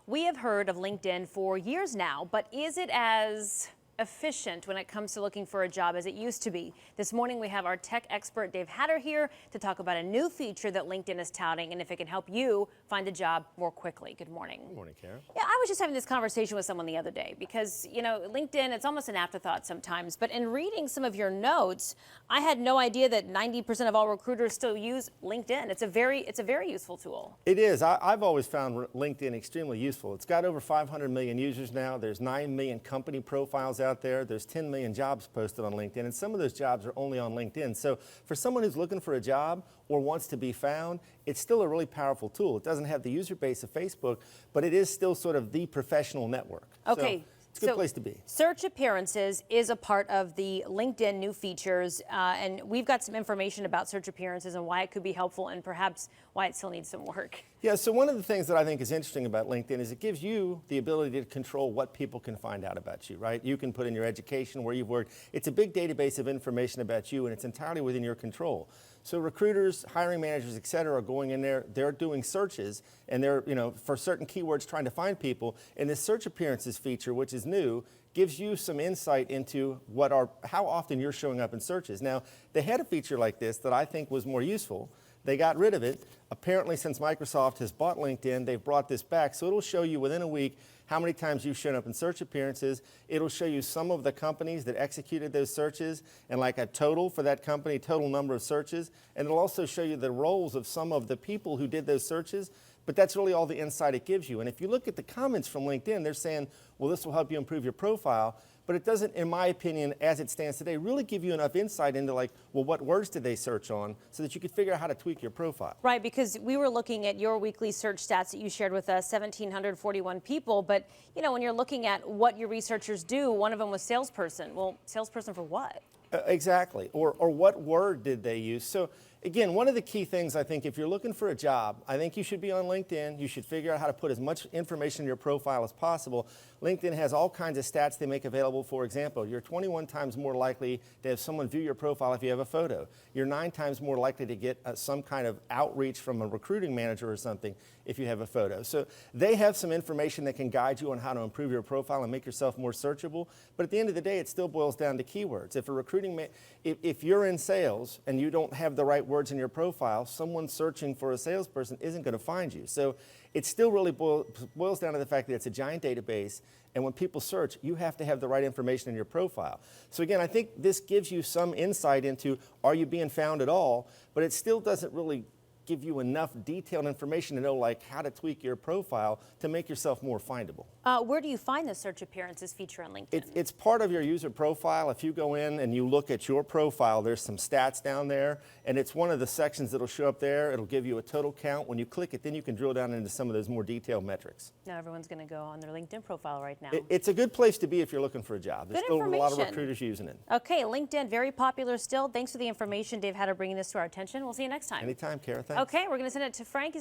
We have heard of LinkedIn for years now, but is it as efficient when it comes to looking for a job as it used to be? This morning we have our tech expert Dave Hatter here to talk about a new feature that LinkedIn is touting and if it can help you find a job more quickly. Good morning. Good morning, Kara. Yeah, I was just having this conversation with someone the other day because, you know, LinkedIn, it's almost an afterthought sometimes, but in reading some of your notes, I had no idea that 90% of all recruiters still use LinkedIn. It's a very useful tool. It is. I've always found LinkedIn extremely useful. It's got over 500 million users now. There's 9 million company profiles out there. There's 10 million jobs posted on LinkedIn, and some of those jobs are only on LinkedIn. So for someone who's looking for a job or wants to be found, it's still a really powerful tool. It doesn't have the user base of Facebook, but it is still sort of the professional network. Okay. So it's a good place to be. Search appearances is a part of the LinkedIn new features, and we've got some information about search appearances and why it could be helpful and perhaps why it still needs some work. Yeah, so one of the things that I think is interesting about LinkedIn is it gives you the ability to control what people can find out about you, right? You can put in your education, where you've worked. It's a big database of information about you, and it's entirely within your control. So recruiters, hiring managers, et cetera, are going in there, they're doing searches, and they're, for certain keywords trying to find people. And this search appearances feature, which is new, gives you some insight into how often you're showing up in searches. Now, they had a feature like this that I think was more useful. They got rid of it. Apparently, since Microsoft has bought LinkedIn, they've brought this back. So it'll show you within a week how many times you've shown up in search appearances. It'll show you some of the companies that executed those searches and like a total for that company, total number of searches. And it'll also show you the roles of some of the people who did those searches. But that's really all the insight it gives you. And if you look at the comments from LinkedIn, they're saying, well, this will help you improve your profile. But it doesn't, in my opinion, as it stands today, really give you enough insight into like, well, what words did they search on so that you could figure out how to tweak your profile. Right, because we were looking at your weekly search stats that you shared with us, 1,741 people. But, you know, when you're looking at what your researchers do, one of them was salesperson. Well, salesperson for what? Exactly. Or what word did they use? So again, one of the key things I think if you're looking for a job, I think you should be on LinkedIn. You should figure out how to put as much information in your profile as possible. LinkedIn has all kinds of stats they make available. For example, you're 21 times more likely to have someone view your profile if you have a photo. You're 9 times more likely to get some kind of outreach from a recruiting manager or something if you have a photo. So they have some information that can guide you on how to improve your profile and make yourself more searchable. But at the end of the day, it still boils down to keywords. If a if you're in sales and you don't have the right words in your profile, someone searching for a salesperson isn't going to find you. So it still really boils down to the fact that it's a giant database, and when people search, you have to have the right information in your profile. So again, I think this gives you some insight into, are you being found at all? But it still doesn't really give you enough detailed information to know like how to tweak your profile to make yourself more findable. Where do you find the search appearances feature on LinkedIn? It's part of your user profile. If you go in and you look at your profile, there's some stats down there, and it's one of the sections that'll show up there. It'll give you a total count. When you click it, then you can drill down into some of those more detailed metrics. Now everyone's going to go on their LinkedIn profile right now. It's a good place to be if you're looking for a job. There's Good still a lot of information. recruiters using it. Okay, LinkedIn, very popular still. Thanks for the information, Dave Hatter, bringing this to our attention. We'll see you next time. Anytime, Kara. Thanks. Okay, we're going to send it to Frank.